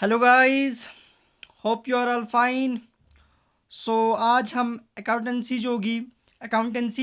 Hello guys, hope you are all fine. आज हम accountancy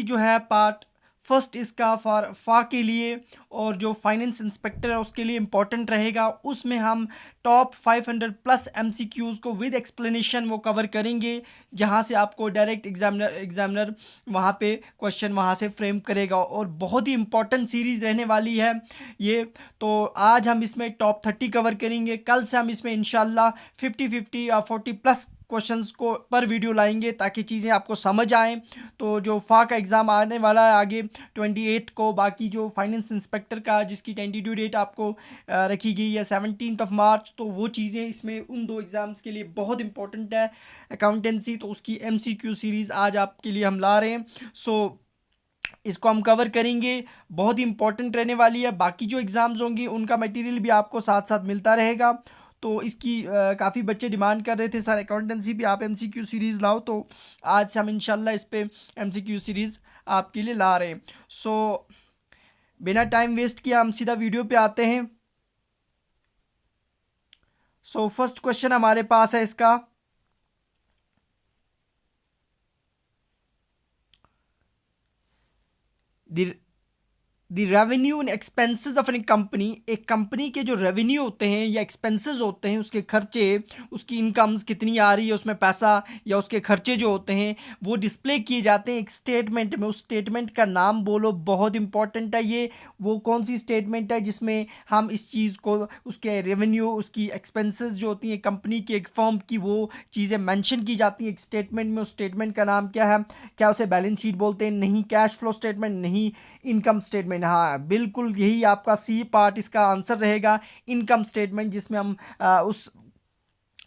जो है पार्ट फर्स्ट इसका फा के लिए और जो फाइनेंस इंस्पेक्टर है उसके लिए इम्पोर्टेंट रहेगा। उसमें हम टॉप 500 प्लस एमसीक्यूज़ को विद एक्सप्लेनेशन वो कवर करेंगे, जहां से आपको डायरेक्ट एग्जामिनर वहां पे क्वेश्चन वहां से फ्रेम करेगा और बहुत ही इंपॉर्टेंट सीरीज़ रहने वाली है ये। तो आज हम इसमें टॉप 30 कवर करेंगे। कल से हम इसमें इंशाल्लाह 50-50 या 40 प्लस क्वेश्चंस को पर वीडियो लाएंगे ताकि चीज़ें आपको समझ आएँ। तो जो फा का एग्ज़ाम आने वाला है आगे 28 को, बाकी जो फाइनेंस इंस्पेक्टर का जिसकी टेंटेटिव डेट आपको रखी गई है 17 मार्च, तो वो चीज़ें इसमें उन दो एग्ज़ाम्स के लिए बहुत इंपॉर्टेंट है। अकाउंटेंसी तो उसकी एमसीक्यू सीरीज़ आज आपके लिए हम ला रहे हैं। इसको हम कवर करेंगे, बहुत ही इंपॉर्टेंट रहने वाली है। बाकी जो एग्ज़ाम्स होंगी उनका मटेरियल भी आपको साथ साथ मिलता रहेगा। तो इसकी काफ़ी बच्चे डिमांड कर रहे थे सर अकाउंटेंसी भी आप एमसीक्यू सीरीज़ लाओ, तो आज से हम इंशाल्लाह इस पे एमसीक्यू सीरीज़ आपके लिए ला रहे हैं। सो बिना टाइम वेस्ट किया हम सीधा वीडियो पे आते हैं। फर्स्ट क्वेश्चन हमारे पास है इसका। The the revenue and expenses of an company, एक कंपनी के जो रेवेन्यू होते हैं या एक्सपेंसेस होते हैं, उसके खर्चे, उसकी इनकम्स कितनी आ रही है उसमें पैसा या उसके खर्चे जो होते हैं वो डिस्प्ले किए जाते हैं एक स्टेटमेंट में। उस स्टेटमेंट का नाम बोलो, बहुत इंपॉर्टेंट है ये। वो कौन सी स्टेटमेंट है जिसमें हम इस चीज़ को, उसके रेवेन्यू, उसकी एक्सपेंसेस जो होती हैं कंपनी की, एक फर्म की, वो चीज़ें मैंशन की जाती हैं एक स्टेटमेंट में। उस स्टेटमेंट का नाम क्या है? क्या उसे बैलेंस शीट बोलते हैं? नहीं। Cash flow statement? नहीं। Income statement? हाँ बिल्कुल, यही आपका सी पार्ट इसका आंसर रहेगा, इनकम स्टेटमेंट, जिसमें हम उस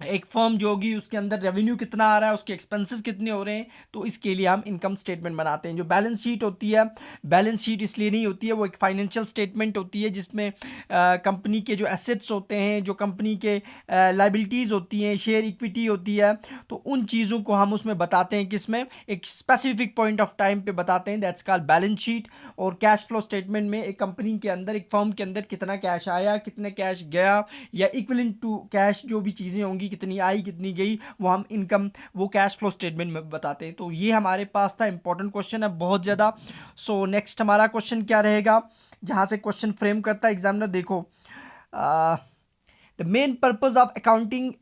एक फर्म जो होगी उसके अंदर रेवेन्यू कितना आ रहा है, उसके एक्सपेंसेस कितने हो रहे हैं, तो इसके लिए हम इनकम स्टेटमेंट बनाते हैं। जो बैलेंस शीट होती है, बैलेंस शीट इसलिए नहीं होती है, वो एक फाइनेंशियल स्टेटमेंट होती है जिसमें कंपनी के जो एसेट्स होते हैं, जो कंपनी के लाइबिलिटीज़ होती हैं, शेयर इक्विटी होती है, तो उन चीज़ों को हम उसमें बताते हैं, किसमें, एक स्पेसिफिक पॉइंट ऑफ टाइम पे बताते हैं, दैट्स कॉल्ड बैलेंस शीट। और कैश फ्लो स्टेटमेंट में एक कंपनी के अंदर, एक फर्म के अंदर कितना कैश आया, कितने कैश गया, या इक्विवेलेंट टू कैश जो भी चीज़ें होंगी, कितनी आई कितनी गई, वो हम इनकम, वो कैश फ्लो स्टेटमेंट में बताते हैं। तो ये हमारे पास था, इंपॉर्टेंट क्वेश्चन है बहुत ज़्यादा। नेक्स्ट हमारा क्वेश्चन क्या रहेगा, जहाँ से क्वेश्चन फ्रेम करता है एग्जामिनर, देखो, the main purpose of accounting,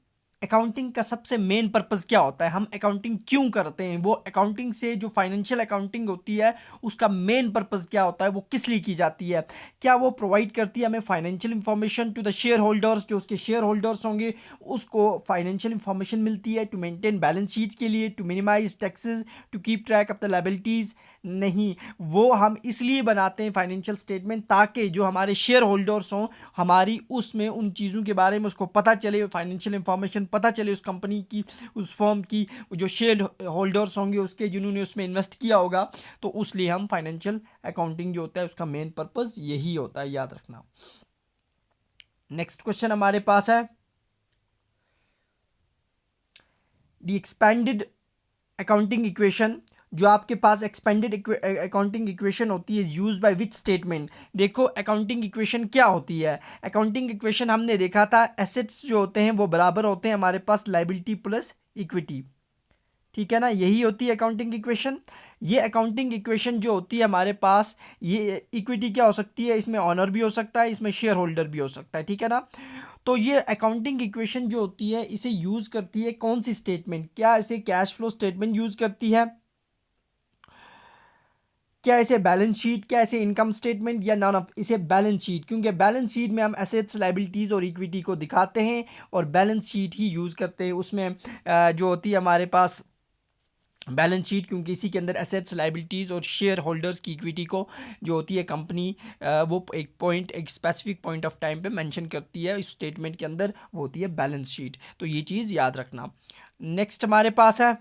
accounting का सबसे मेन पर्पज़ क्या होता है, हम अकाउंटिंग क्यों करते हैं, वो अकाउंटिंग से जो फाइनेंशियल अकाउंटिंग होती है उसका मेन पर्पज़ क्या होता है, वो किस लिए की जाती है? क्या वो प्रोवाइड करती है हमें financial information to the shareholders, जो उसके शेयर होल्डर्स होंगे उसको फाइनेंशियल इंफॉर्मेशन मिलती है टू मेंटेन बैलेंस शीट्स के लिए, to minimise taxes, to keep track of the liabilities? नहीं, वो हम इसलिए बनाते हैं फाइनेंशियल स्टेटमेंट ताकि जो हमारे शेयर होल्डर्स हों, हमारी उसमें उन चीज़ों के बारे में उसको पता चले, फाइनेंशियल इंफॉर्मेशन पता चले उस कंपनी की, उस फर्म की, जो शेयर होल्डर्स होंगे उसके, जिन्होंने उसमें इन्वेस्ट किया होगा। तो उसलिए हम फाइनेंशियल अकाउंटिंग जो होता है उसका मेन पर्पज़ यही होता है, याद रखना। नेक्स्ट क्वेश्चन हमारे पास है, द एक्सपेंडेड अकाउंटिंग इक्वेशन, जो आपके पास एक्सपेंडेड अकाउंटिंग इक्वेशन होती है, यूज बाय विच स्टेटमेंट? देखो, अकाउंटिंग इक्वेशन क्या होती है? अकाउंटिंग इक्वेशन हमने देखा था, एसेट्स जो होते हैं वो बराबर होते हैं हमारे पास लायबिलिटी प्लस इक्विटी, ठीक है ना, यही होती है अकाउंटिंग इक्वेशन। ये अकाउंटिंग इक्वेशन जो होती है हमारे पास, ये इक्विटी क्या हो सकती है, इसमें ऑनर भी हो सकता है, इसमें शेयर होल्डर भी हो सकता है, ठीक है ना। तो ये अकाउंटिंग इक्वेशन जो होती है इसे यूज़ करती है कौन सी स्टेटमेंट? क्या इसे कैश फ्लो स्टेटमेंट यूज़ करती है, क्या इसे बैलेंस शीट, क्या इसे इनकम स्टेटमेंट, या नॉन ऑफ? इसे बैलेंस शीट, क्योंकि बैलेंस शीट में हम एसेट्स, लायबिलिटीज़ और इक्विटी को दिखाते हैं और बैलेंस शीट ही यूज़ करते हैं उसमें। जो होती है हमारे पास बैलेंस शीट, क्योंकि इसी के अंदर एसेट्स, लायबिलिटीज़ और शेयर होल्डर्स की इक्विटी को जो होती है कंपनी, वो एक पॉइंट, एक स्पेसिफिक पॉइंट ऑफ टाइम पे मेंशन करती है इस स्टेटमेंट के अंदर, वो होती है बैलेंस शीट। तो ये चीज़ याद रखना। नेक्स्ट हमारे पास है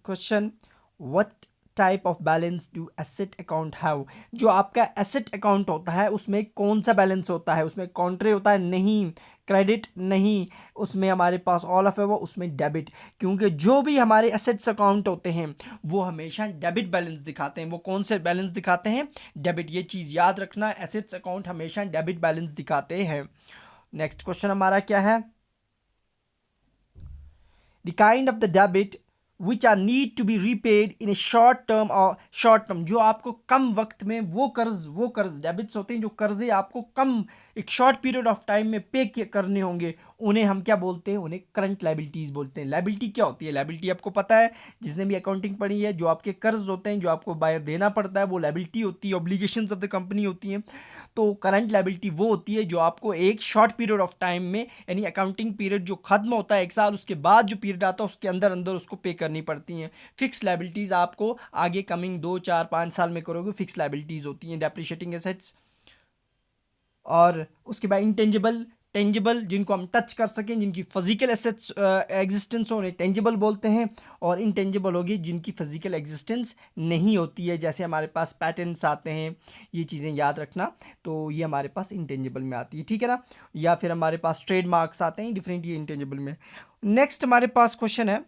question, what type of balance do asset account have? जो आपका एसेट अकाउंट होता है उसमें कौन सा बैलेंस होता है? उसमें कॉन्ट्रे होता है? नहीं। क्रेडिट नहीं, उसमें हमारे पास ऑल ऑफ है वो उसमें डेबिट, क्योंकि जो भी हमारे एसेट्स अकाउंट होते हैं वो हमेशा डेबिट बैलेंस दिखाते हैं। वो कौन से बैलेंस दिखाते हैं? डेबिट। ये चीज़ याद रखना, एसेट्स अकाउंट हमेशा डेबिट बैलेंस दिखाते हैं। नेक्स्ट क्वेश्चन हमारा क्या है? The kind of the debit which are need to be repaid in a short term और शॉर्ट टर्म, जो आपको कम वक्त में वो कर्ज डेबिट्स होते हैं जो कर्जे आपको कम एक शॉर्ट पीरियड ऑफ टाइम में पे करने होंगे, उन्हें हम क्या बोलते हैं? उन्हें करंट लायबिलिटीज़ बोलते हैं। लायबिलिटी क्या होती है? लायबिलिटी आपको पता है, जिसने भी अकाउंटिंग पढ़ी है, जो आपके कर्ज होते हैं जो आपको बाहर देना पड़ता है वो लायबिलिटी होती है, ऑब्लिगेशंस ऑफ द कंपनी होती हैं। तो करंट लायबिलिटी वो होती है जो आपको एक शॉर्ट पीरियड ऑफ टाइम में, यानी अकाउंटिंग पीरियड जो खत्म होता है 1 साल, उसके बाद जो पीरियड आता है उसके अंदर अंदर उसको पे करनी पड़ती हैं। फिक्स लायबिलिटीज़ आपको आगे कमिंग 2 4 5 साल में करोगे, फिक्स लायबिलिटीज़ होती हैं। डेप्रिशिएटिंग एसेट्स, और उसके बाद इंटेंजिबल, टेंजिबल जिनको हम टच कर सकें, जिनकी फिजिकल एसेट्स एग्जिस्टेंस हो, उन्हें टेंजिबल बोलते हैं। और इंटेंजिबल होगी जिनकी फिजिकल एग्जिस्टेंस नहीं होती है, जैसे हमारे पास पैटेंट्स आते हैं, ये चीज़ें याद रखना। तो ये हमारे पास इंटेंजिबल में आती है, ठीक है ना। या फिर हमारे पास ट्रेडमार्क्स आते हैं डिफरेंट, ये इंटेंजिबल में। नेक्स्ट हमारे पास क्वेश्चन है,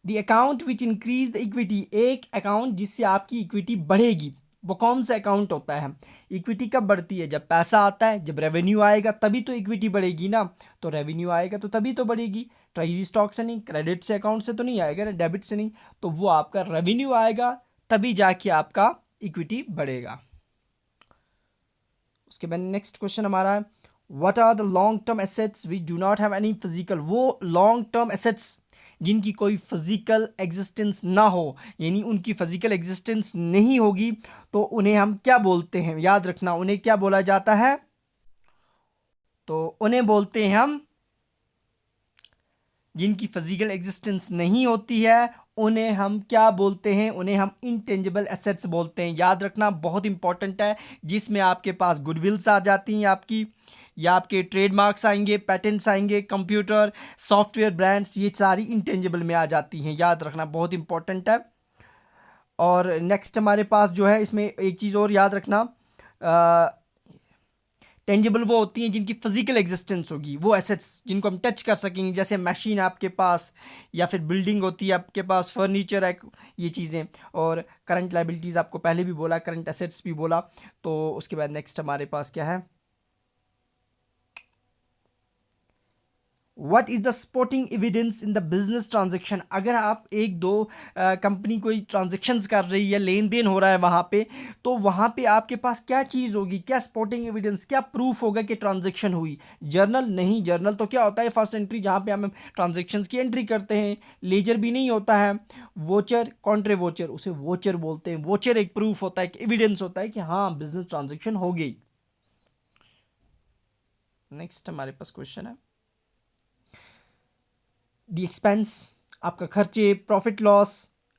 the account which increase the equity, एक अकाउंट जिससे आपकी इक्विटी बढ़ेगी, वो कौन सा अकाउंट होता है? इक्विटी कब बढ़ती है? जब पैसा आता है, जब रेवेन्यू आएगा तभी तो इक्विटी बढ़ेगी ना। तो रेवेन्यू आएगा तो तभी तो बढ़ेगी, ट्रेजरी स्टॉक से नहीं, क्रेडिट से, अकाउंट से तो नहीं आएगा ना, डेबिट से नहीं। तो वो आपका रेवेन्यू आएगा तभी जाके आपका इक्विटी बढ़ेगा। उसके बाद नेक्स्ट क्वेश्चन हमारा है, what are the long term assets which do not have any physical, वो लॉन्ग टर्म एसेट्स जिनकी कोई फिजिकल एग्जिस्टेंस ना हो, यानी उनकी फिजिकल एग्जिस्टेंस नहीं होगी, तो उन्हें हम क्या बोलते हैं? याद रखना, उन्हें क्या बोला जाता है? तो उन्हें बोलते हैं हम, जिनकी फिजिकल एग्जिस्टेंस नहीं होती है उन्हें हम क्या बोलते हैं? उन्हें हम इंटेंजिबल एसेट्स बोलते हैं। याद रखना, बहुत इंपॉर्टेंट है, जिसमें आपके पास गुडविल्स आ जाती हैं आपकी, या आपके ट्रेडमार्क्स आएंगे, पैटेंट्स आएंगे, कंप्यूटर, सॉफ्टवेयर ब्रांड्स, ये सारी इंटेंजिबल में आ जाती हैं। याद रखना, बहुत इंपॉर्टेंट है। और नेक्स्ट हमारे पास जो है, इसमें एक चीज़ और याद रखना, टेंजिबल वो होती हैं जिनकी फिजिकल एग्जिस्टेंस होगी, वो एसेट्स जिनको हम टच कर सकेंगे, जैसे मशीन आपके पास, या फिर बिल्डिंग होती है आपके पास, फर्नीचर है, ये चीज़ें। और करंट लायबिलिटीज़ आपको पहले भी बोला, करंट एसेट्स भी बोला। तो उसके बाद नेक्स्ट हमारे पास क्या है, what is the supporting evidence in the business transaction, अगर आप एक दो कंपनी कोई ट्रांजेक्शन्स कर रही है, लेन देन हो रहा है वहाँ पे, तो वहाँ पे आपके पास क्या चीज़ होगी, क्या सपोर्टिंग एविडेंस, क्या प्रूफ होगा कि ट्रांजेक्शन हुई? जर्नल नहीं, जर्नल तो क्या होता है? फर्स्ट एंट्री, जहाँ पे हम ट्रांजेक्शन्स की एंट्री करते हैं। लेजर भी नहीं होता है। वोचर, कॉन्ट्रे वोचर, उसे वोचर बोलते हैं। वोचर एक प्रूफ होता है, एविडेंस होता है कि हाँ बिजनेस ट्रांजेक्शन हो गई। नेक्स्ट हमारे पास क्वेश्चन है, दी एक्सपेंस, आपका खर्चे, profit loss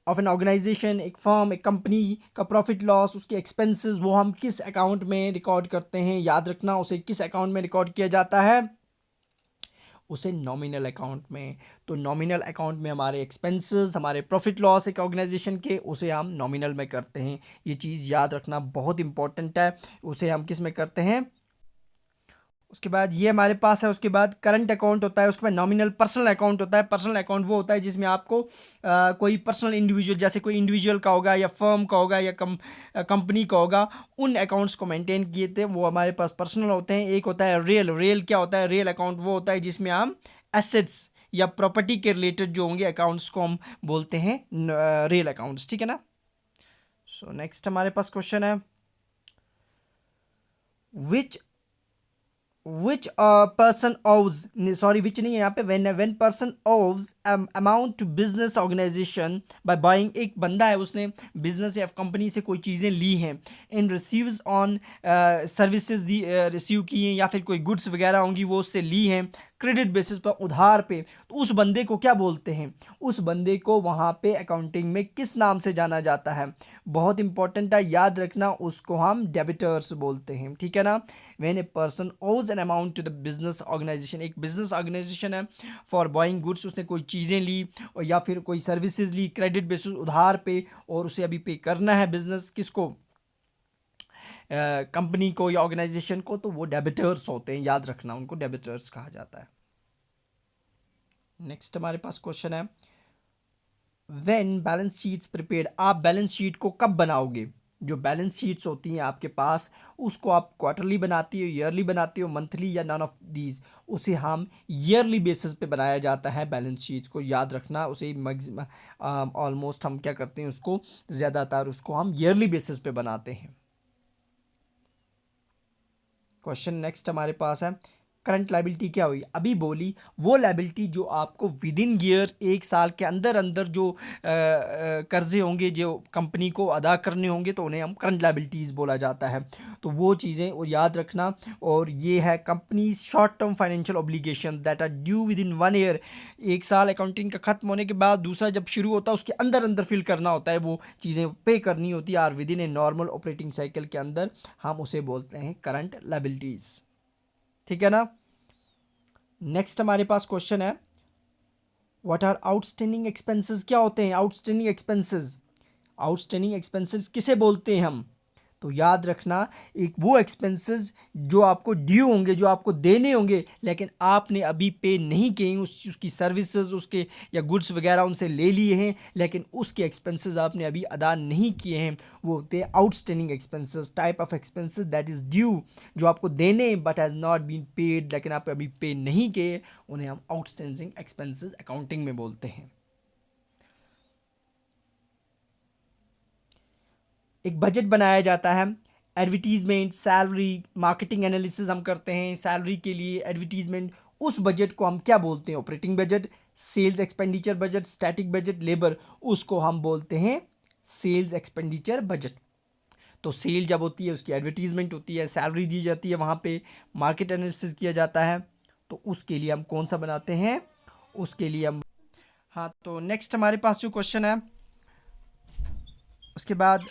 of an organisation, एक फर्म, एक कंपनी का प्रॉफिट लॉस, उसके एक्सपेंसेस, वो हम किस अकाउंट में रिकॉर्ड करते हैं? याद रखना, उसे किस अकाउंट में रिकॉर्ड किया जाता है? उसे नॉमिनल अकाउंट में। तो नॉमिनल अकाउंट में हमारे एक्सपेंसेस, हमारे प्रॉफिट लॉस एक ऑर्गेनाइजेशन के, उसे हम नॉमिनल में करते हैं। ये चीज़ याद रखना, बहुत इंपॉर्टेंट है। उसे हम किस में करते हैं? उसके बाद ये हमारे पास है, उसके बाद करंट अकाउंट होता है, उसके बाद नॉमिनल पर्सनल अकाउंट होता है। पर्सनल अकाउंट वो होता है जिसमें आपको कोई पर्सनल इंडिविजुअल, जैसे कोई इंडिविजुअल का होगा या फर्म का होगा या कंपनी का होगा, उन अकाउंट्स को मेंटेन किए थे, वो हमारे पास पर्सनल होते हैं। एक होता है रियल, रियल क्या होता है? रियल अकाउंट वो होता है जिसमें हम एसेट्स या प्रॉपर्टी के रिलेटेड जो होंगे अकाउंट्स को हम बोलते हैं रियल अकाउंट्स, ठीक है ना। सो नेक्स्ट हमारे पास क्वेश्चन है, विच person owes, sorry which नहीं है यहाँ पे, when person owes amount to business organization by buying, एक बंदा है उसने बिजनेस या कंपनी से कोई चीज़ें ली हैं, इन रिसीव्स ऑन सर्विसेज दी रिसीव की हैं, या फिर कोई गुड्स वगैरह होंगी वो उससे ली हैं क्रेडिट बेसिस पर, उधार पे, तो उस बंदे को क्या बोलते हैं? उस बंदे को वहाँ पे अकाउंटिंग में किस नाम से जाना जाता है? बहुत इंपॉर्टेंट है, याद रखना, उसको हम डेबिटर्स बोलते हैं, ठीक है ना। When a person owes an amount to the business organisation, एक बिजनेस ऑर्गेनाइजेशन है, फॉर बाइंग गुड्स, उसने कोई चीज़ें ली और या फिर कोई सर्विसेज ली क्रेडिट बेसिस, उधार पे, और उसे अभी पे करना है बिजनेस किसको? कंपनी को या ऑर्गेनाइजेशन को, तो वो डेबिटर्स होते हैं, याद रखना उनको डेबिटर्स कहा जाता है। नेक्स्ट हमारे पास क्वेश्चन है, व्हेन बैलेंस शीट्स प्रिपेयर्ड, आप बैलेंस शीट को कब बनाओगे? जो बैलेंस शीट्स होती हैं आपके पास, उसको आप क्वार्टरली बनाती हो, ईयरली बनाती हो, मंथली, या नन ऑफ दीज? उसे हम ईयरली बेसिस पे बनाया जाता है बैलेंस शीट्स को, याद रखना। उसे ऑलमोस्ट हम क्या करते हैं, उसको ज़्यादातर उसको हम ईयरली बेसिस पे बनाते हैं। क्वेश्चन नेक्स्ट हमारे पास है, करंट लाइबिलिटी क्या हुई? अभी बोली वो लाइबिलिटी जो आपको विद इन ईयर, एक साल के अंदर अंदर जो कर्जे होंगे जो कंपनी को अदा करने होंगे, तो उन्हें हम करंट लाइबिलिटीज़ बोला जाता है। तो वो चीज़ें वो याद रखना। और ये है company short term financial obligation that are due within 1 year. एक साल अकाउंटिंग का खत्म होने के बाद दूसरा जब शुरू होता है, उसके अंदर अंदर फिल करना होता है, वो चीज़ें पे करनी होती है, और with in a normal operating cycle के अंदर हम उसे बोलते हैं करंट लाइबिलिटीज़। ठीक है ना। नेक्स्ट हमारे पास क्वेश्चन है, व्हाट आर आउटस्टैंडिंग एक्सपेंसेस? क्या होते हैं आउटस्टैंडिंग एक्सपेंसेस? आउटस्टैंडिंग एक्सपेंसेस किसे बोलते हैं हम? तो याद रखना, एक वो एक्सपेंसेस जो आपको ड्यू होंगे, जो आपको देने होंगे, लेकिन आपने अभी पे नहीं किए, उसकी सर्विसेज, उसके या गुड्स वगैरह उनसे ले लिए हैं, लेकिन उसके एक्सपेंसेस आपने अभी अदा नहीं किए हैं, वो होते हैं outstanding expenses. Type of expenses that is due, जो आपको देने but has not been paid, लेकिन आप अभी पे नहीं किए, उन्हें हम आउटस्टैंडिंग एक्सपेंसेस अकाउंटिंग में बोलते हैं। एक बजट बनाया जाता है, एडवर्टीजमेंट, सैलरी, मार्केटिंग एनालिसिस हम करते हैं सैलरी के लिए, एडवर्टीजमेंट। उस बजट को हम क्या बोलते हैं? Operating budget, sales expenditure budget, static budget, labour, उसको हम बोलते हैं सेल्स एक्सपेंडिचर बजट। तो सेल जब होती है, उसकी एडवर्टीजमेंट होती है, सैलरी दी जाती है, वहाँ पे मार्केट एनालिसिस किया जाता है। तो उसके लिए हम कौन सा बनाते हैं? उसके लिए हम, हाँ। तो नेक्स्ट हमारे पास जो क्वेश्चन है, उसके बाद,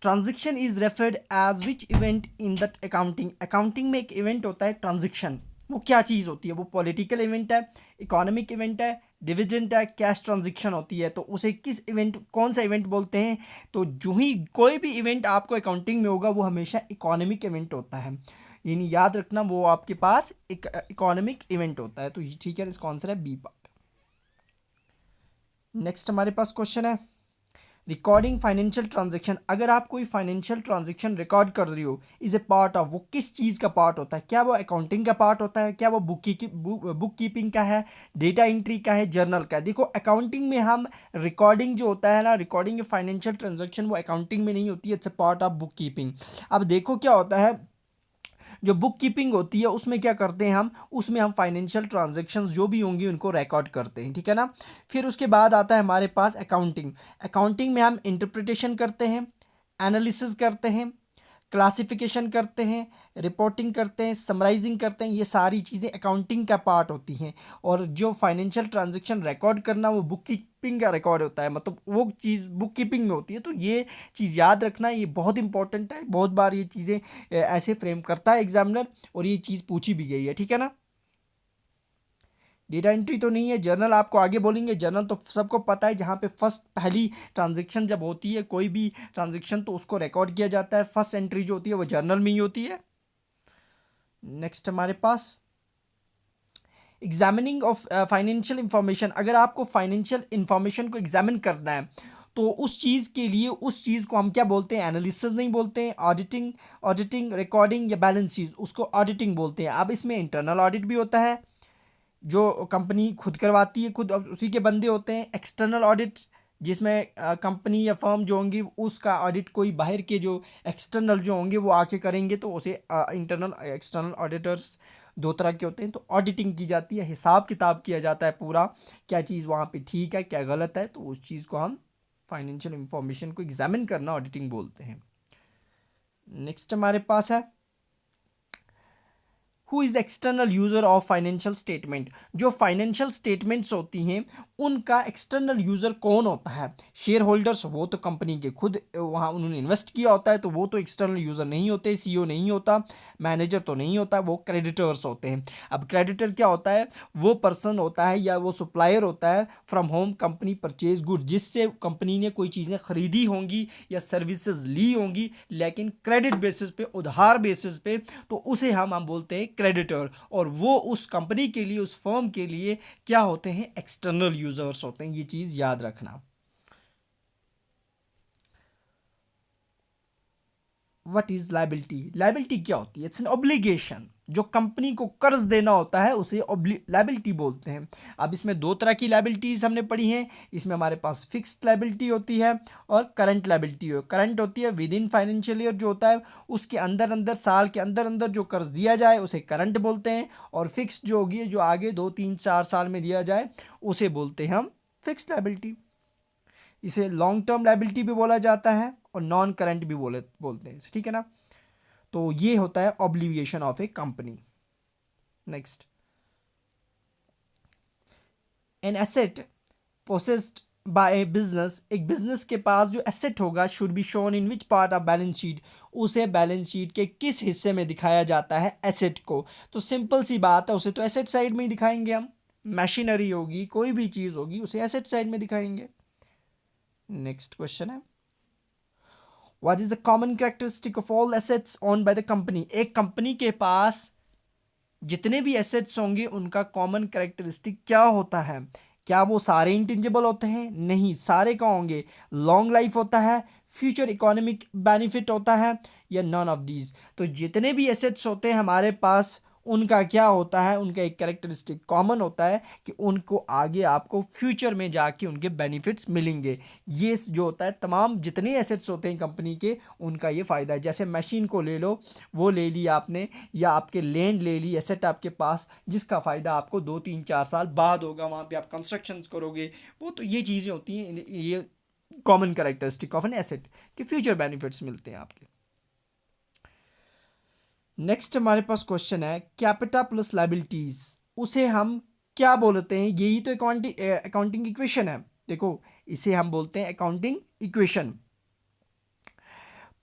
transaction is referred as which event in that accounting? Accounting में एक इवेंट होता है ट्रांजेक्शन, वो क्या चीज़ होती है? वो पॉलिटिकल इवेंट है, इकोनॉमिक इवेंट है, डिविडेंड है, कैश ट्रांजेक्शन होती है? तो उसे किस इवेंट, कौन सा इवेंट बोलते हैं? तो जो ही कोई भी इवेंट आपको अकाउंटिंग में होगा, वो हमेशा इकोनॉमिक इवेंट होता है, यानी याद रखना वो आपके पास एक इकोनॉमिक इवेंट होता है। तो ठीक है, इसका आंसर है बी पार्ट। नेक्स्ट हमारे पास क्वेश्चन है, रिकॉर्डिंग फाइनेंशियल ट्रांजेक्शन। अगर आप कोई फाइनेंशियल ट्रांजेक्शन रिकॉर्ड कर रही हो, इज ए पार्ट ऑफ, वो किस चीज़ का पार्ट होता है? क्या वो अकाउंटिंग का पार्ट होता है? क्या वो बुक कीपिंग का है, डेटा एंट्री का है, जर्नल का है? देखो, अकाउंटिंग में हम रिकॉर्डिंग जो होता है ना, रिकॉर्डिंग फाइनेंशियल ट्रांजेक्शन, वो अकाउंटिंग में नहीं होती है, it's a part of book keeping. अब देखो क्या होता है, जो बुक कीपिंग होती है उसमें क्या करते हैं हम, उसमें हम फाइनेंशियल ट्रांजैक्शंस जो भी होंगी उनको रिकॉर्ड करते हैं, ठीक है ना। फिर उसके बाद आता है हमारे पास अकाउंटिंग। अकाउंटिंग में हम इंटरप्रिटेशन करते हैं, एनालिसिस करते हैं, क्लासिफिकेशन करते हैं, रिपोर्टिंग करते हैं, समराइजिंग करते हैं। ये सारी चीज़ें अकाउंटिंग का पार्ट होती हैं। और जो फाइनेंशियल ट्रांजैक्शन रिकॉर्ड करना, वो बुक कीपिंग का रिकॉर्ड होता है, मतलब वो चीज़ बुक कीपिंग में होती है। तो ये चीज़ याद रखना, ये बहुत इंपॉर्टेंट है, बहुत बार ये चीज़ें ऐसे फ्रेम करता है एग्जामिनर, और ये चीज़ पूछी भी गई है, ठीक है ना। डेटा एंट्री तो नहीं है, जर्नल आपको आगे बोलेंगे। जर्नल तो सबको पता है, जहाँ पे फर्स्ट पहली ट्रांजैक्शन जब होती है कोई भी ट्रांजैक्शन, तो उसको रिकॉर्ड किया जाता है। फर्स्ट एंट्री जो होती है वो जर्नल में ही होती है। नेक्स्ट हमारे पास, एग्जामिनिंग ऑफ फाइनेंशियल इंफॉर्मेशन। अगर आपको फाइनेंशियल इंफॉर्मेशन को एग्जामिन करना है, तो उस चीज़ के लिए, उस चीज़ को हम क्या बोलते हैं? एनालिसिस नहीं बोलते हैं, ऑडिटिंग, रिकॉर्डिंग या बैलेंस शीट, उसको ऑडिटिंग बोलते हैं। अब इसमें इंटरनल ऑडिट भी होता है, जो कंपनी खुद करवाती है, खुद उसी के बंदे होते हैं। एक्सटर्नल ऑडिट, जिसमें कंपनी या फर्म जो होंगी, उसका ऑडिट कोई बाहर के जो एक्सटर्नल जो होंगे वो आके करेंगे, तो उसे इंटरनल, एक्सटर्नल ऑडिटर्स दो तरह के होते हैं। तो ऑडिटिंग की जाती है, हिसाब किताब किया जाता है पूरा, क्या चीज़ वहाँ पे ठीक है, क्या गलत है, तो उस चीज़ को हम फाइनेंशियल इंफॉर्मेशन को एग्जामिन करना ऑडिटिंग बोलते हैं। नेक्स्ट हमारे पास है, who is the external user of financial statement. जो फाइनेंशियल स्टेटमेंट्स होती हैं उनका एक्सटर्नल यूज़र कौन होता है? शेयर होल्डर्स, वो तो कंपनी के खुद वहाँ उन्होंने इन्वेस्ट किया होता है, तो वो तो एक्सटर्नल यूज़र नहीं होते, सीईओ नहीं होता, मैनेजर तो नहीं होता, वो क्रेडिटर्स होते हैं। अब क्रेडिटर क्या होता है? वो पर्सन होता है या वो सप्लायर होता है from home company purchase good, जिससे कंपनी ने कोई चीज़ें खरीदी होंगी या सर्विसेज ली होंगी लेकिन क्रेडिट बेसिस पे, उधार बेसिस पे, तो उसे हम बोलते हैं क्रेडिटर। और वो उस कंपनी के लिए, उस फर्म के लिए क्या होते हैं? एक्सटर्नल यूजर्स होते हैं। ये चीज़ याद रखना। What is liability? लाइबिलिटी क्या होती है? It's an obligation. जो कंपनी को कर्ज देना होता है उसे लाइबिलिटी बोलते हैं। अब इसमें दो तरह की लाइबिलिटीज हमने पढ़ी हैं। इसमें हमारे पास फिक्स्ड लाइबिलिटी होती है और करंट लाइबिलिटी हो। करंट होती है विद इन फाइनेंशियल ईयर, जो होता है उसके अंदर अंदर, साल के अंदर अंदर जो कर्ज दिया जाए उसे करंट बोलते हैं। और फिक्स्ड जो होगी, जो आगे 2 3 4 साल में दिया जाए, उसे बोलते हैं हम फिक्स्ड लाइबिलिटी। इसे लॉन्ग टर्म लाइबिलिटी भी बोला जाता है और नॉन करंट भी बोलते हैं, ठीक है ना। तो ये होता है obligation of a company. Next, an asset possessed by a business. एक बिजनेस के पास जो एसेट होगा should be shown in which part of balance sheet. उसे बैलेंस शीट के किस हिस्से में दिखाया जाता है एसेट को? तो सिंपल सी बात है, उसे तो एसेट साइड में ही दिखाएंगे हम। मशीनरी होगी, कोई भी चीज़ होगी, उसे एसेट साइड में दिखाएंगे। नेक्स्ट क्वेश्चन है, what is the common characteristic of all assets owned by the company. एक कंपनी के पास जितने भी एसेट्स होंगे उनका कॉमन कैरेक्टरिस्टिक क्या होता है? क्या वो सारे इंटेंजिबल होते हैं? नहीं, सारे क्या होंगे? लॉन्ग लाइफ होता है, फ्यूचर इकोनॉमिक बेनिफिट होता है, या नॉन ऑफ दीज। तो जितने भी एसेट्स होते हैं हमारे पास, उनका क्या होता है? उनका एक कैरेक्टरिस्टिक कॉमन होता है कि उनको आगे आपको फ्यूचर में जाके उनके बेनिफिट्स मिलेंगे। ये जो होता है, तमाम जितने एसेट्स होते हैं कंपनी के, उनका ये फ़ायदा है। जैसे मशीन को ले लो, वो ले ली आपने, या आपके लैंड ले ली, एसेट आपके पास, जिसका फ़ायदा आपको 2 3 4 साल बाद होगा, वहाँ पे आप कंस्ट्रक्शन करोगे। वो तो ये चीज़ें होती हैं, ये common characteristic of an asset कि फ्यूचर बेनिफिट्स मिलते हैं आपके। नेक्स्ट हमारे पास क्वेश्चन है, कैपिटा प्लस लाइबिलिटीज, उसे हम क्या बोलते हैं? यही तो अकाउंटिंग इक्वेशन है। देखो, इसे हम बोलते हैं अकाउंटिंग इक्वेशन।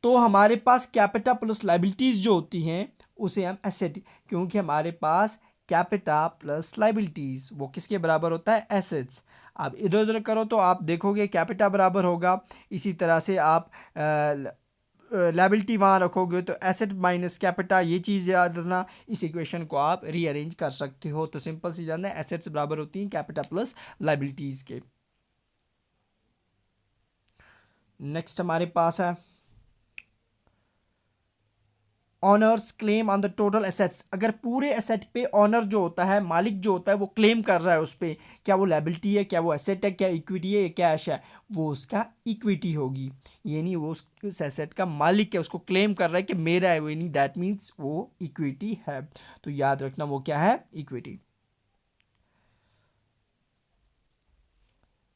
तो हमारे पास कैपिटा प्लस लाइबिलिटीज जो होती हैं उसे हम एसेट, क्योंकि हमारे पास कैपिटा प्लस लाइबिलिटीज वो किसके बराबर होता है? एसेट्स। अब इधर उधर करो तो आप देखोगे कैपिटा बराबर होगा, इसी तरह से आप लाइबिलिटी वहाँ रखोगे तो एसेट माइनस कैपिटा, ये चीज़ याद रखना। इस इक्वेशन को आप रीअरेंज कर सकते हो। तो सिंपल सी जानना है, एसेट्स बराबर होती हैं कैपिटा प्लस लाइबिलिटीज के। नेक्स्ट हमारे पास है honours claim on the total assets. अगर पूरे एसेट पे ऑनर जो होता है, मालिक जो होता है, वो क्लेम कर रहा है उस पर, क्या वो लाइबिलिटी है, क्या वो एसेट है, क्या इक्विटी है, या कैश है, वो उसका इक्विटी होगी। यानी वो उस एसेट का मालिक है, उसको क्लेम कर रहा है कि मेरा है, वो यानी दैट मीन्स वो इक्विटी है। तो याद रखना वो क्या है? Equity.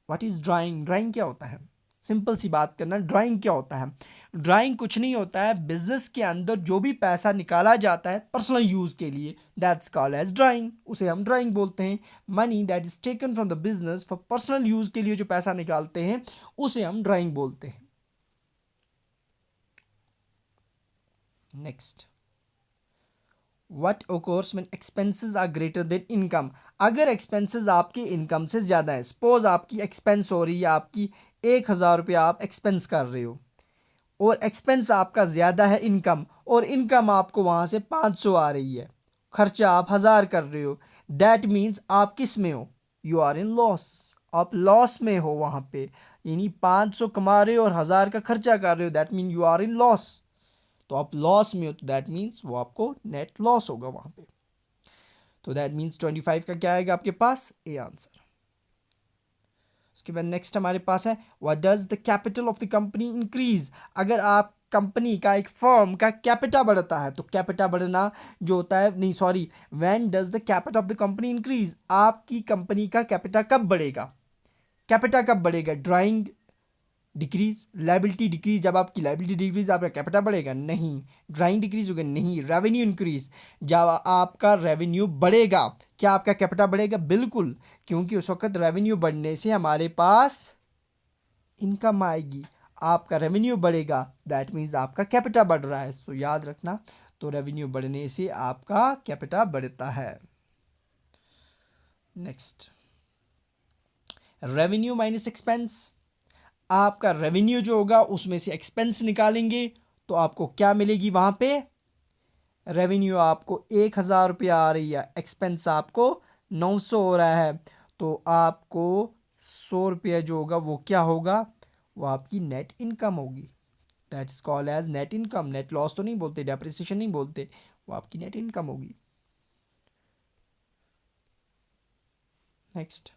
What is drawing? Drawing क्या होता है? सिंपल सी बात करना, ड्राइंग क्या होता है? ड्राइंग कुछ नहीं होता है, बिजनेस के अंदर जो भी पैसा निकाला जाता है पर्सनल यूज के लिए, दैट्स कॉल्ड एज ड्राइंग, उसे हम ड्राइंग बोलते हैं। Money that is taken from the business for personal use के लिए जो पैसा निकालते हैं उसे हम ड्राइंग बोलते हैं। Next, what occurs when expenses are greater than income. अगर एक्सपेंसेस आपकी इनकम से ज़्यादा है, सपोज आपकी एक्सपेंस हो रही है, आपकी 1,000 रुपया आप एक्सपेंस कर रहे हो, और एक्सपेंस आपका ज़्यादा है इनकम, और इनकम आपको वहाँ से 500 आ रही है, खर्चा आप 1,000 कर रहे हो, दैट मीन्स आप किस में हो? You are in loss. आप लॉस में हो वहाँ पे, यानी 500 कमा रहे हो और 1,000 का खर्चा कर रहे हो, that mean you are in loss. तो आप लॉस में हो, तो दैट मीन्स वो आपको नेट लॉस होगा वहाँ पे। तो दैट मीन्स 25 का क्या आएगा आपके पास? A answer. उसके बाद नेक्स्ट हमारे पास है, what does the capital of the company increase. अगर आप कंपनी का, एक फर्म का कैपिटा बढ़ता है, तो कैपिटा बढ़ना जो होता है, नहीं sorry, when does the capital of the company increase, आपकी कंपनी का कैपिटा कब बढ़ेगा? कैपिटा कब बढ़ेगा? ड्राइंग डिक्रीज, लायबिलिटी डिक्रीज, जब आपकी लायबिलिटी डिक्रीज आपका कैपिटल बढ़ेगा? नहीं। ड्राइंग डिक्रीज होगा? नहीं। रेवेन्यू इंक्रीज, जब आपका रेवेन्यू बढ़ेगा क्या आपका कैपिटल बढ़ेगा? बिल्कुल, क्योंकि उस वक्त रेवेन्यू बढ़ने से हमारे पास इनकम आएगी। आपका रेवेन्यू बढ़ेगा दैट मीन्स आपका कैपिटल बढ़ रहा है। सो याद रखना, तो रेवेन्यू बढ़ने से आपका कैपिटल बढ़ता है। Next, revenue minus expense. आपका रेवेन्यू जो होगा उसमें से एक्सपेंस निकालेंगे तो आपको क्या मिलेगी? वहां पे रेवेन्यू आपको 1,000 रुपया आ रही है, एक्सपेंस आपको 900 हो रहा है, तो आपको 100 रुपया जो होगा वो क्या होगा? वो आपकी नेट इनकम होगी। That is called as net income. Net loss तो नहीं बोलते, डेप्रिसिएशन नहीं बोलते, वो आपकी नेट इनकम होगी। नेक्स्ट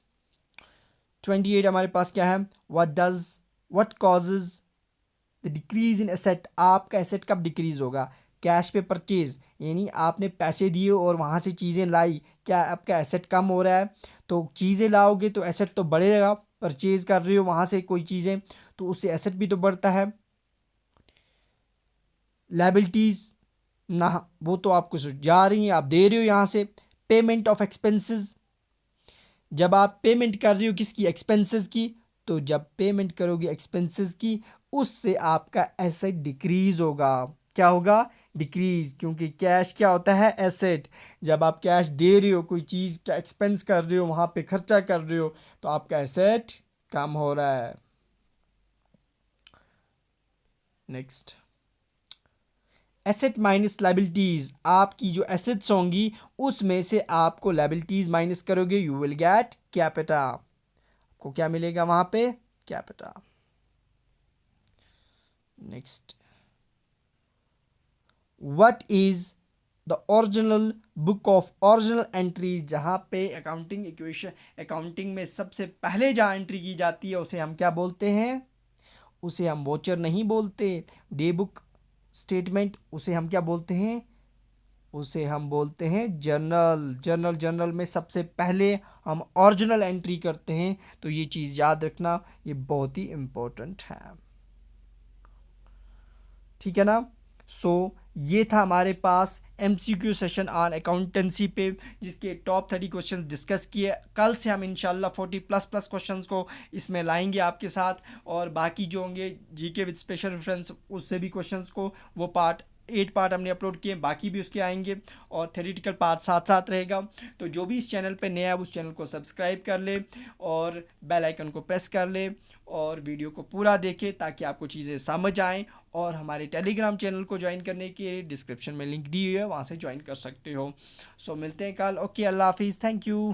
28 हमारे पास क्या है? What causes the decrease in asset. आपका एसेट कब डिक्रीज होगा? कैश पे परचेज, यानी आपने पैसे दिए और वहाँ से चीज़ें लाई, क्या आपका एसेट कम हो रहा है? तो चीज़ें लाओगे तो एसेट तो बढ़ेगा, परचेज कर रहे हो वहाँ से कोई चीज़ें तो उससे एसेट भी तो बढ़ता है। लायबिलिटीज़ ना, वो तो आपको जा रही हैं, आप दे रहे हो यहाँ से। पेमेंट ऑफ एक्सपेंसेस, जब आप पेमेंट कर रहे हो किसकी? एक्सपेंसेस की, तो जब पेमेंट करोगे एक्सपेंसेस की उससे आपका एसेट डिक्रीज होगा। क्या होगा? डिक्रीज, क्योंकि कैश क्या होता है? एसेट। जब आप कैश दे रहे हो, कोई चीज़ का एक्सपेंस कर रहे हो, वहाँ पे खर्चा कर रहे हो, तो आपका एसेट कम हो रहा है। Next, asset minus liabilities. आपकी जो एसेट्स होंगी उसमें से आपको लायबिलिटीज माइनस करोगे, यू विल गेट कैपिटल। आपको क्या मिलेगा वहां पे? Capital. Next, what is the original book of original entries. जहाँ पे अकाउंटिंग इक्वेशन, अकाउंटिंग में सबसे पहले जहाँ एंट्री की जाती है उसे हम क्या बोलते हैं? उसे हम वोचर नहीं बोलते। डे बुक स्टेटमेंट, उसे हम क्या बोलते हैं? उसे हम बोलते हैं जर्नल। जर्नल में सबसे पहले हम ओरिजिनल एंट्री करते हैं, तो ये चीज़ याद रखना, ये बहुत ही इम्पोर्टेंट है। ठीक है ना? ये था हमारे पास MCQ सेशन ऑन अकाउंटेंसी पे, जिसके टॉप 30 क्वेश्चन डिस्कस किए। कल से हम इंशाल्लाह 40+ क्वेश्चंस को इसमें लाएंगे आपके साथ, और बाकी जो होंगे जीके विद स्पेशल रेफरेंस उससे भी क्वेश्चंस को, वो 8 पार्ट हमने अपलोड किए, बाकी भी उसके आएंगे, और थेरेटिकल पार्ट साथ साथ रहेगा। तो जो भी इस चैनल पे नया है उस चैनल को सब्सक्राइब कर ले और बेल आइकन को प्रेस कर ले और वीडियो को पूरा देखे ताकि आपको चीज़ें समझ आएँ। और हमारे टेलीग्राम चैनल को ज्वाइन करने के डिस्क्रिप्शन में लिंक दी हुई है, वहाँ से ज्वाइन कर सकते हो। मिलते हैं कल। ओके, अल्लाह हाफिज़, थैंक यू।